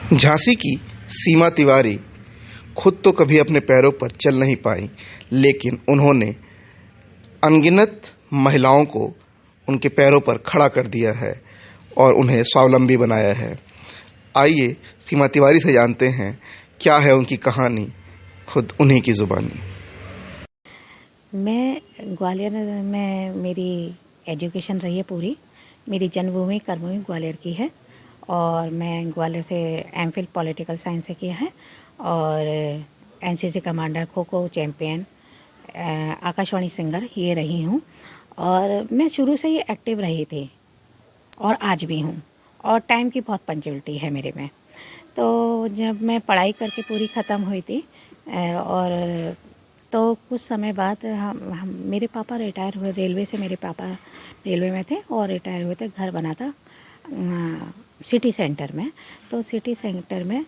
झांसी की सीमा तिवारी खुद तो कभी अपने पैरों पर चल नहीं पाई, लेकिन उन्होंने अनगिनत महिलाओं को उनके पैरों पर खड़ा कर दिया है और उन्हें स्वावलंबी बनाया है। आइए सीमा तिवारी से जानते हैं क्या है उनकी कहानी, खुद उन्हीं की जुबानी। मैं ग्वालियर में मेरी एजुकेशन रही है पूरी। मेरी जन्मभूमि कर्मभूमि ग्वालियर की है और मैं ग्वालियर से एमफिल पॉलिटिकल साइंस से किया है और NCC commander, kho kho champion, Akashvani singer ये रही हूँ। और मैं शुरू से ही एक्टिव रही थी और आज भी हूँ और टाइम की बहुत पंक्चुअलिटी है मेरे में। तो जब मैं पढ़ाई करके पूरी ख़त्म हुई थी और तो कुछ समय बाद हम मेरे पापा रिटायर हुए रेलवे से। मेरे पापा रेलवे में थे और रिटायर हुए थे। घर बना था सिटी सेंटर में। तो सिटी सेंटर में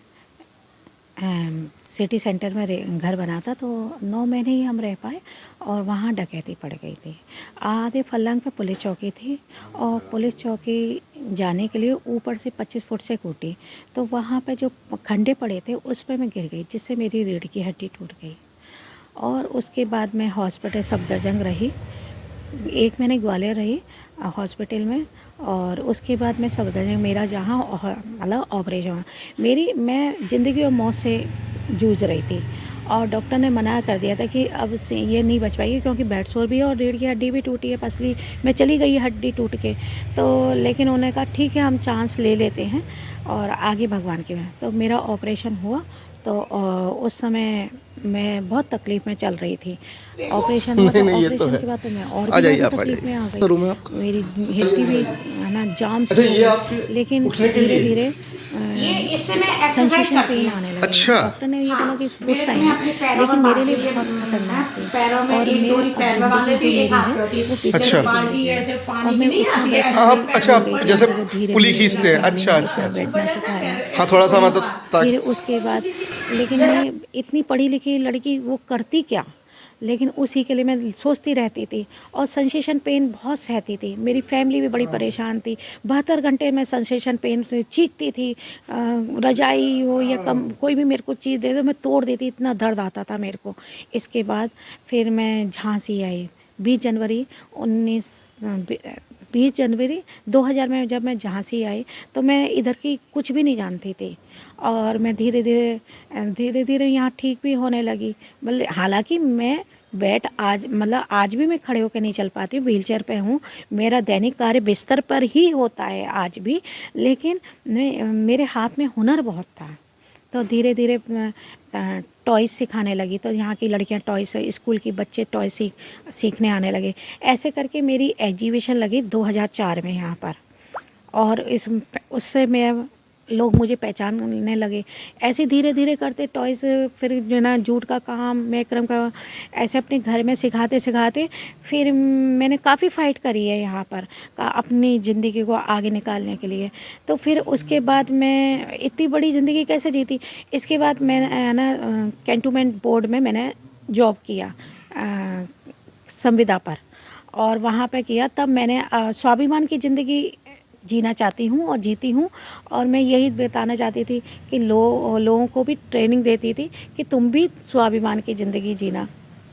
घर बना था, तो 9 महीने ही हम रह पाए और वहाँ डकैती पड़ गई थी। आधे फल्लांग पे पुलिस चौकी थी और पुलिस चौकी जाने के लिए ऊपर से 25 फुट से कूटी, तो वहाँ पे जो खंडे पड़े थे उस पर मैं गिर गई, जिससे मेरी रीढ़ की हड्डी टूट गई। और उसके बाद मैं हॉस्पिटल सफदरजंग रही, 1 महीने ग्वालियर रही हॉस्पिटल में। और उसके बाद मैं सफदरजंग, मेरा जहाँ मतलब ऑपरेशन हुआ, मैं ज़िंदगी और मौत से जूझ रही थी और डॉक्टर ने मना कर दिया था कि अब से ये नहीं बच पाएगी, क्योंकि बेड सोर भी है और रीढ़ की हड्डी भी टूटी है, पसली में चली गई हड्डी टूट के। तो लेकिन उन्होंने कहा ठीक है, हम चांस ले लेते हैं और आगे भगवान की में। तो मेरा ऑपरेशन हुआ। तो उस समय मैं बहुत तकलीफ़ में चल रही थी। ऑपरेशन हुआ, तो ऑपरेशन के बाद तो मैं और भी ज़्यादा तकलीफ में आ गई। मेरी हड्डी भी है ना जाम से हो गई, लेकिन धीरे धीरे सेंसेशन पेन आने लगे। अच्छा। डॉक्टर ने ये बोला कि गुड साइन है, लेकिन मेरे लिए बहुत खतरनाक थी और मैं ज़िंदगी जो मेरी है वो पीछे अच्छा। चली गई और मैं उठना बैठना आप अच्छा, भूल गई। जैसे धीरे पुली धीरे खींचते हैं। मेरी अच्छा फैमिली ने अच्छा उठना बैठना सिखाया। हाँ, थोड़ा सा मतलब फिर उसके बाद, लेकिन मैं इतनी पढ़ी लिखी लड़की वो करती क्या, लेकिन उसी के लिए मैं सोचती रहती थी और सेंसेशन पेन बहुत सहती थी। मेरी फैमिली भी बड़ी परेशान थी। 72 घंटे मैं सेंसेशन पेन से चीखती थी। रजाई हो या कम कोई भी मेरे को चीज़ दे दो, मैं तोड़ देती, इतना दर्द आता था मेरे को। इसके बाद फिर मैं झांसी आई 20 जनवरी 2000 में। जब मैं झांसी आई तो मैं इधर की कुछ भी नहीं जानती थी और मैं धीरे धीरे यहाँ ठीक भी होने लगी। हालांकि मैं आज भी मैं खड़े होकर नहीं चल पाती, व्हीलचेयर पे हूँ। मेरा दैनिक कार्य बिस्तर पर ही होता है आज भी, लेकिन मेरे हाथ में हुनर बहुत था। तो धीरे धीरे टॉयज़ सिखाने लगी, तो यहाँ की लड़कियाँ टॉयज़, स्कूल की बच्चे टॉयज़ सीखने आने लगे। ऐसे करके मेरी एग्जीबिशन लगी 2004 में यहाँ पर और उससे मैं लोग मुझे पहचानने लगे। ऐसे धीरे धीरे करते टॉयज़, फिर जो ना जूट का काम, मैक्रम का, ऐसे अपने घर में सिखाते सिखाते फिर मैंने काफ़ी फ़ाइट करी है यहाँ पर अपनी ज़िंदगी को आगे निकालने के लिए। तो फिर उसके बाद मैं इतनी बड़ी ज़िंदगी कैसे जीती। इसके बाद मैं ना कैंटोनमेंट बोर्ड में मैंने जॉब किया संविदा पर, और वहाँ पे किया। तब मैंने स्वाभिमान की ज़िंदगी जीना चाहती हूँ और जीती हूँ। और मैं यही बताना चाहती थी कि लोगों को भी ट्रेनिंग देती थी कि तुम भी स्वाभिमान की ज़िंदगी जीना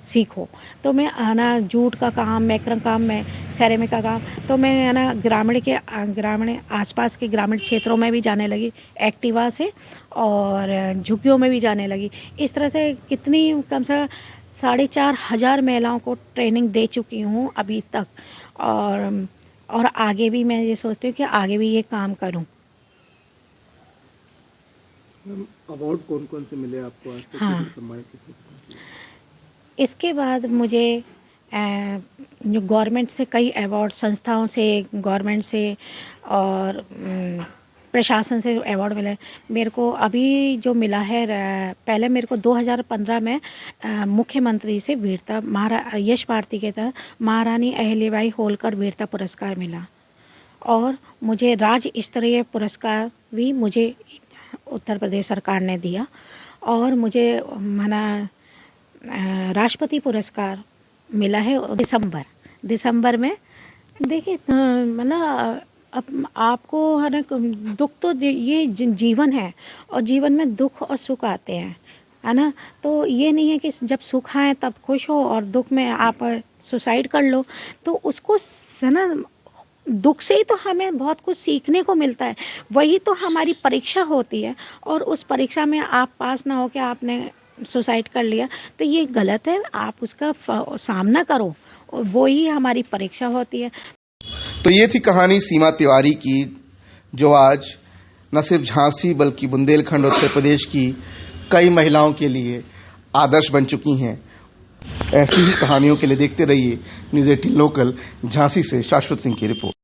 सीखो। तो मैं ना जूट का काम, मैक्रम काम, मैं सेरेमिक का काम, तो मैं ना ग्रामीण आसपास के ग्रामीण क्षेत्रों में भी जाने लगी एक्टिवा से और झुग्गियों में भी जाने लगी। इस तरह से कितनी कम से 4,500 महिलाओं को ट्रेनिंग दे चुकी हूँ अभी तक। और आगे भी मैं ये सोचती हूँ कि आगे भी ये काम करूँ। अवार्ड कौन कौन से मिले आपको आज तक? हाँ, सम्मानित किसने किया? इसके बाद मुझे जो गवर्नमेंट से कई अवार्ड, संस्थाओं से, गवर्नमेंट से और प्रशासन से अवार्ड मिले। मेरे को अभी जो मिला है, पहले मेरे को 2015 में मुख्यमंत्री से वीरता यश भारती के तहत महारानी अहिल्याबाई होलकर वीरता पुरस्कार मिला और मुझे राज्य स्तरीय पुरस्कार भी मुझे उत्तर प्रदेश सरकार ने दिया और मुझे राष्ट्रपति पुरस्कार मिला है दिसंबर में। देखिए मतलब अब आपको है ना, दुख तो ये जीवन है, और जीवन में दुख और सुख आते हैं, है ना। तो ये नहीं है कि जब सुख आए तब खुश हो और दुख में आप सुसाइड कर लो। तो उसको है ना, दुख से ही तो हमें बहुत कुछ सीखने को मिलता है, वही तो हमारी परीक्षा होती है। और उस परीक्षा में आप पास ना हो के आपने सुसाइड कर लिया, तो ये गलत है। आप उसका सामना करो, वो ही हमारी परीक्षा होती है। तो ये थी कहानी सीमा तिवारी की, जो आज न सिर्फ झांसी बल्कि बुंदेलखंड उत्तर प्रदेश की कई महिलाओं के लिए आदर्श बन चुकी हैं। ऐसी ही कहानियों के लिए देखते रहिए न्यूज़ 18 लोकल। झांसी से शाश्वत सिंह की रिपोर्ट।